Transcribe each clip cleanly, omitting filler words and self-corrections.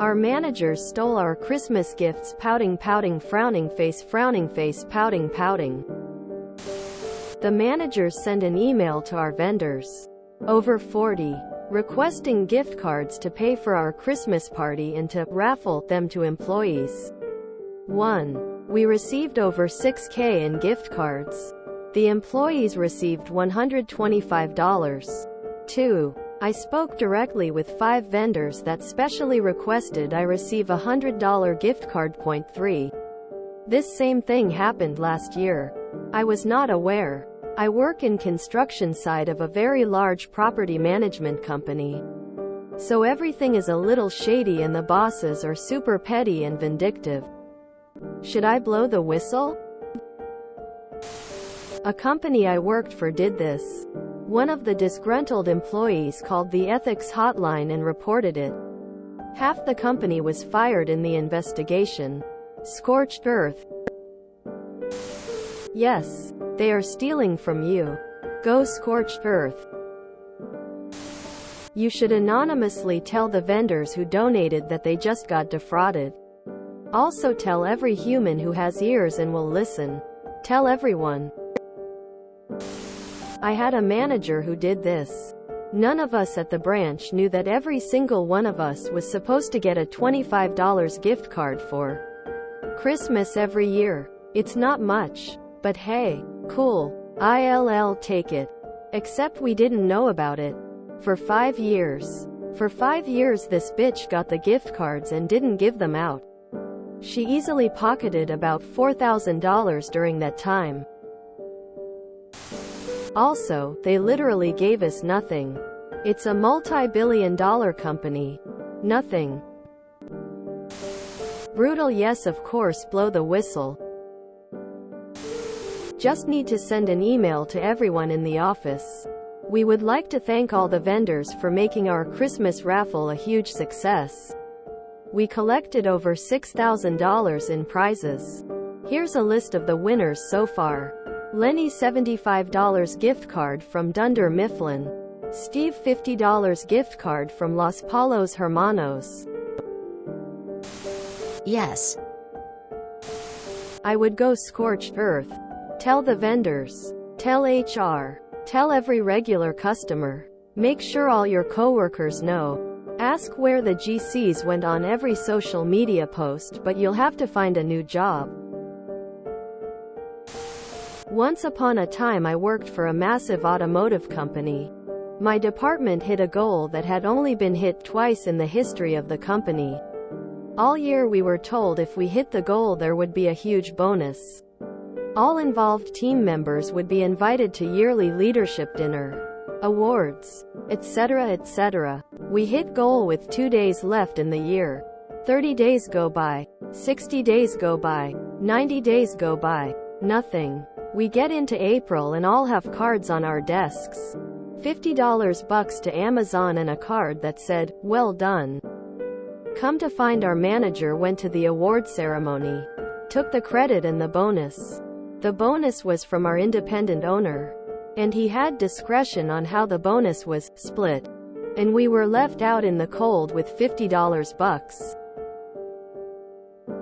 Our managers stole our Christmas gifts. Pouting, pouting, frowning face, pouting, pouting. The managers send an email to our vendors, over 40, requesting gift cards to pay for our Christmas party and to raffle them to employees. 1. We received over $6,000 in gift cards. The employees received $125. 2. I spoke directly with 5 vendors that specially requested I receive a $100 gift card. 3. This same thing happened last year. I was not aware. I work in construction side of a very large property management company. So everything is a little shady and the bosses are super petty and vindictive. Should I blow the whistle? A company I worked for did this. One of the disgruntled employees called the ethics hotline and reported it. Half the company was fired in the investigation. Scorched earth. Yes, they are stealing from you. Go scorched earth. You should anonymously tell the vendors who donated that they just got defrauded. Also tell every human who has ears and will listen. Tell everyone. I had a manager who did this. None of us at the branch knew that every single one of us was supposed to get a $25 gift card for Christmas every year. It's not much, but hey, cool. I'll take it. Except we didn't know about it. For 5 years. For 5 years this bitch got the gift cards and didn't give them out. She easily pocketed about $4,000 during that time. Also, they literally gave us nothing. It's a multi-billion-dollar company. Nothing. Brutal. Yes, of course, blow the whistle. Just need to send an email to everyone in the office. We would like to thank all the vendors for making our Christmas raffle a huge success. We collected over $6,000 in prizes. Here's a list of the winners so far. Lenny $75 gift card from Dunder Mifflin. Steve $50 gift card from Los Palos Hermanos. Yes. I would go scorched earth. Tell the vendors. Tell HR. Tell every regular customer. Make sure all your coworkers know. Ask where the GCs went on every social media post, but you'll have to find a new job. Once upon a time I worked for a massive automotive company. My department hit a goal that had only been hit twice in the history of the company. All year we were told if we hit the goal there would be a huge bonus. All involved team members would be invited to yearly leadership dinner, awards, etc., etc. We hit goal with 2 days left in the year. 30 days go by, 60 days go by, 90 days go by. Nothing. We get into April and all have cards on our desks. $50 to Amazon and a card that said, "Well done." Come to find our manager went to the award ceremony, took the credit and the bonus. The bonus was from our independent owner. And he had discretion on how the bonus was split. And we were left out in the cold with $50.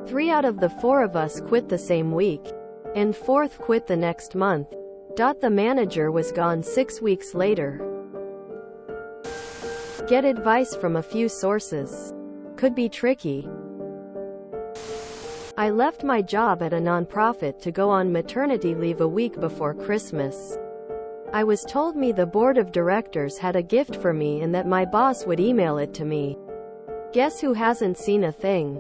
3 out of the 4 of us quit the same week. And 4th quit the next month. The manager was gone 6 weeks later. Get advice from a few sources. Could be tricky. I left my job at a nonprofit to go on maternity leave a week before Christmas. I was told the board of directors had a gift for me and that my boss would email it to me. Guess who hasn't seen a thing?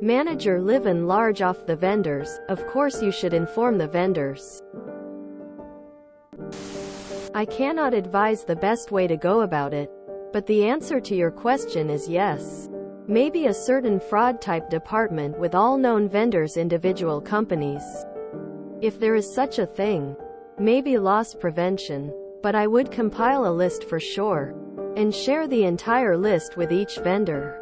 Manager livin' large off the vendors. Of course you should inform the vendors. I cannot advise the best way to go about it, but the answer to your question is yes. Maybe a certain fraud type department with all known vendors, individual companies. If there is such a thing. Maybe loss prevention. But I would compile a list for sure. And share the entire list with each vendor.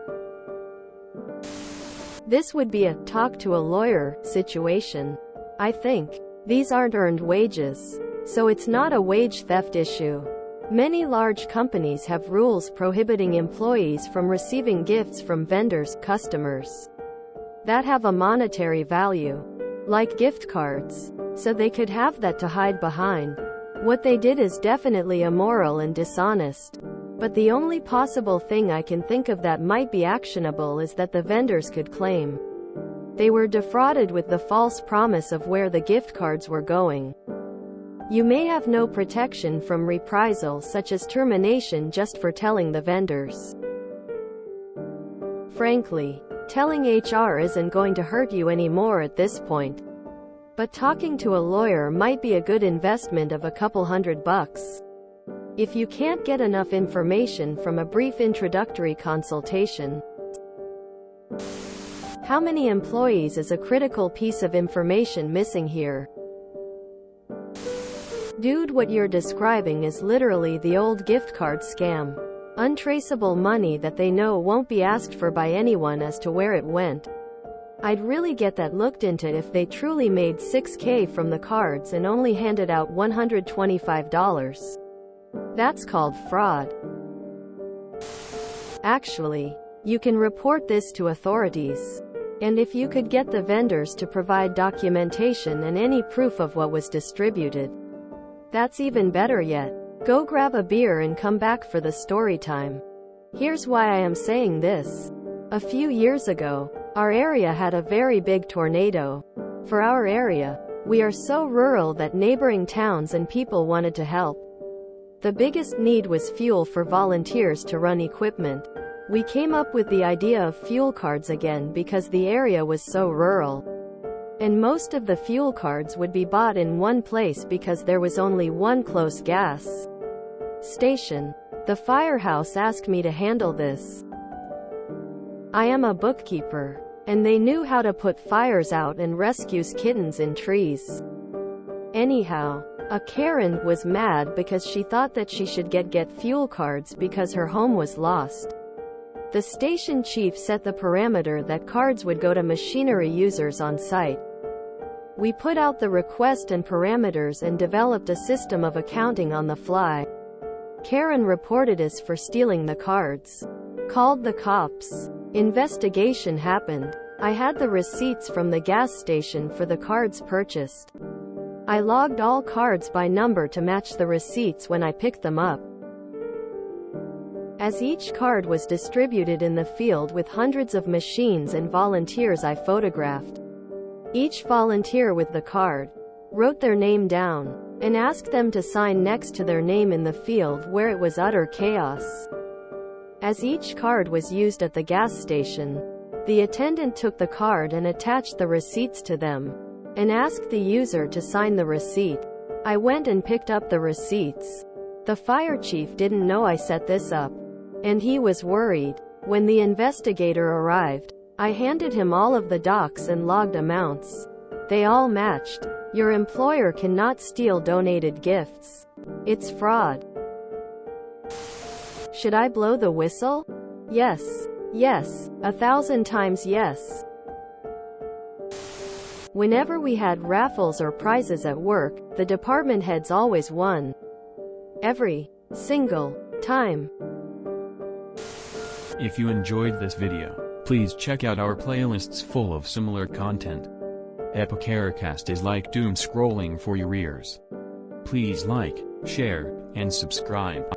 This would be a talk to a lawyer situation. I think. These aren't earned wages. So it's not a wage theft issue. Many large companies have rules prohibiting employees from receiving gifts from vendors, customers, that have a monetary value, like gift cards, so they could have that to hide behind. What they did is definitely immoral and dishonest. But the only possible thing I can think of that might be actionable is that the vendors could claim they were defrauded with the false promise of where the gift cards were going. You may have no protection from reprisal such as termination just for telling the vendors. Frankly, telling HR isn't going to hurt you anymore at this point. But talking to a lawyer might be a good investment of a couple $100. If you can't get enough information from a brief introductory consultation. How many employees is a critical piece of information missing here? Dude, what you're describing is literally the old gift card scam. Untraceable money that they know won't be asked for by anyone as to where it went. I'd really get that looked into if they truly made $6K from the cards and only handed out $125. That's called fraud. Actually, you can report this to authorities. And if you could get the vendors to provide documentation and any proof of what was distributed, that's even better yet. Go grab a beer and come back for the story time. Here's why I am saying this. A few years ago, our area had a very big tornado. For our area, we are so rural that neighboring towns and people wanted to help. The biggest need was fuel for volunteers to run equipment. We came up with the idea of fuel cards again because the area was so rural. And most of the fuel cards would be bought in one place because there was only one close gas station. The firehouse asked me to handle this. I am a bookkeeper, and they knew how to put fires out and rescue kittens in trees. Anyhow, a Karen was mad because she thought that she should get fuel cards because her home was lost. The station chief set the parameter that cards would go to machinery users on site. We put out the request and parameters and developed a system of accounting on the fly. Karen reported us for stealing the cards. Called the cops. Investigation happened. I had the receipts from the gas station for the cards purchased. I logged all cards by number to match the receipts when I picked them up. As each card was distributed in the field with hundreds of machines and volunteers, I photographed each volunteer with the card, wrote their name down, and asked them to sign next to their name in the field where it was utter chaos. As each card was used at the gas station, the attendant took the card and attached the receipts to them, and asked the user to sign the receipt. I went and picked up the receipts. The fire chief didn't know I set this up, and he was worried. When the investigator arrived, I handed him all of the docs and logged amounts. They all matched. Your employer cannot steal donated gifts. It's fraud. Should I blow the whistle? Yes. Yes. 1,000 times yes. Whenever we had raffles or prizes at work, the department heads always won. Every single time. If you enjoyed this video, please check out our playlists full of similar content. Epicaricast is like doom scrolling for your ears. Please like, share, and subscribe.